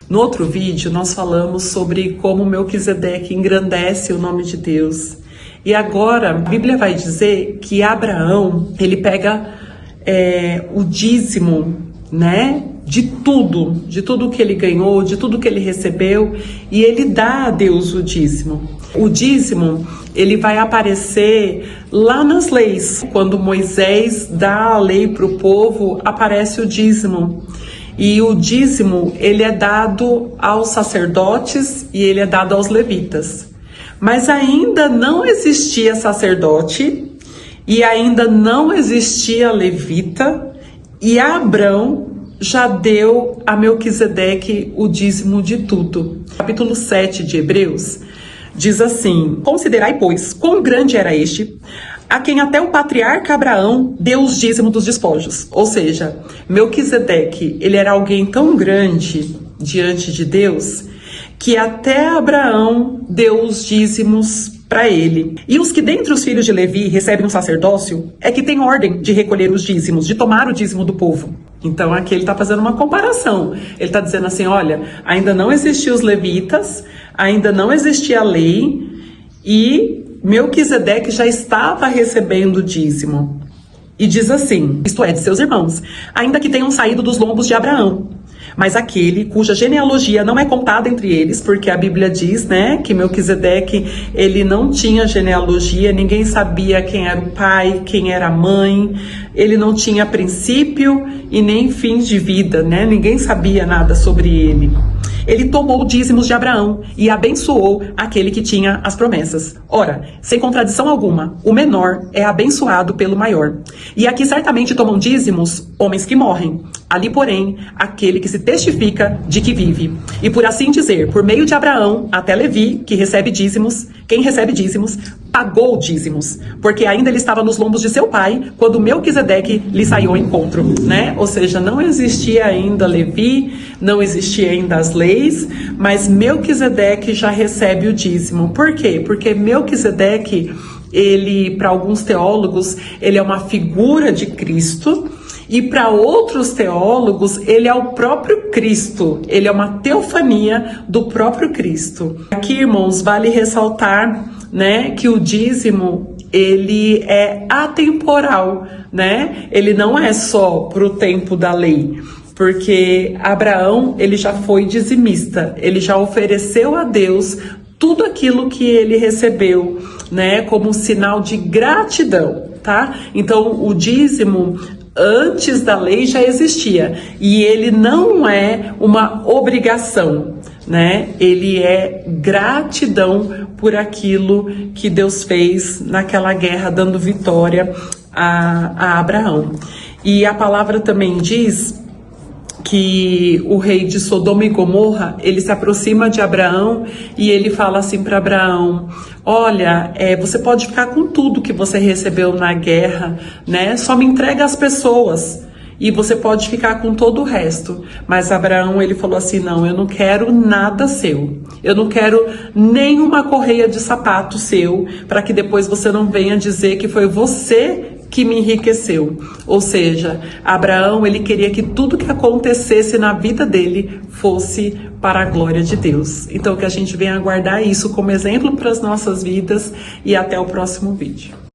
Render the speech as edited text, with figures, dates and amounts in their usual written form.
No outro vídeo, nós falamos sobre como Melquisedeque engrandece o nome de Deus. E agora, a Bíblia vai dizer que Abraão, ele pega o dízimo, né? De tudo que ele ganhou, de tudo que ele recebeu, e ele dá a Deus o dízimo. O dízimo, ele vai aparecer lá nas leis. Quando Moisés dá a lei para o povo, aparece o dízimo. E o dízimo, ele é dado aos sacerdotes e ele é dado aos levitas. Mas ainda não existia sacerdote e ainda não existia levita, e Abrão já deu a Melquisedeque o dízimo de tudo. Capítulo 7 de Hebreus diz assim: considerai, pois, quão grande era este, a quem até o patriarca Abraão deu os dízimos dos despojos. Ou seja, Melquisedeque, ele era alguém tão grande diante de Deus, que até Abraão deu os dízimos para ele. E os que dentre os filhos de Levi recebem um sacerdócio, é que tem ordem de recolher os dízimos, de tomar o dízimo do povo. Então aqui ele está fazendo uma comparação. Ele está dizendo assim, olha, ainda não existiam os levitas, ainda não existia a lei, e Melquisedeque já estava recebendo o dízimo. E diz assim, isto é, de seus irmãos, ainda que tenham saído dos lombos de Abraão, mas aquele cuja genealogia não é contada entre eles, porque a Bíblia diz, né, que Melquisedeque, ele não tinha genealogia, ninguém sabia quem era o pai, quem era a mãe, ele não tinha princípio e nem fim de vida, né, ninguém sabia nada sobre ele. Ele tomou dízimos de Abraão e abençoou aquele que tinha as promessas. Ora, sem contradição alguma, o menor é abençoado pelo maior. E aqui certamente tomam dízimos homens que morrem. Ali, porém, aquele que se testifica de que vive. E por assim dizer, por meio de Abraão até Levi, que recebe dízimos, quem recebe dízimos, pagou dízimos, porque ainda ele estava nos lombos de seu pai, quando Melquisedeque lhe saiu ao encontro, né? Ou seja, não existia ainda Levi, não existia ainda as leis, mas Melquisedeque já recebe o dízimo. Por quê? Porque Melquisedeque, ele, para alguns teólogos, ele é uma figura de Cristo, e para outros teólogos, ele é o próprio Cristo, ele é uma teofania do próprio Cristo. Aqui, irmãos, vale ressaltar, né, que o dízimo, ele é atemporal, né? Ele não é só para o tempo da lei, porque Abraão, ele já foi dizimista, ele já ofereceu a Deus tudo aquilo que ele recebeu, né, como um sinal de gratidão, tá? Então, o dízimo antes da lei já existia, e ele não é uma obrigação, né? Ele é gratidão por aquilo que Deus fez naquela guerra, dando vitória a Abraão. E a palavra também diz que o rei de Sodoma e Gomorra, ele se aproxima de Abraão e ele fala assim para Abraão: olha, você pode ficar com tudo que você recebeu na guerra, né? Só me entrega as pessoas e você pode ficar com todo o resto. Mas Abraão, ele falou assim: não, eu não quero nada seu. Eu não quero nenhuma correia de sapato seu, para que depois você não venha dizer que foi você que me enriqueceu. Ou seja, Abraão, ele queria que tudo que acontecesse na vida dele fosse para a glória de Deus. Então que a gente venha guardar isso como exemplo para as nossas vidas, e até o próximo vídeo.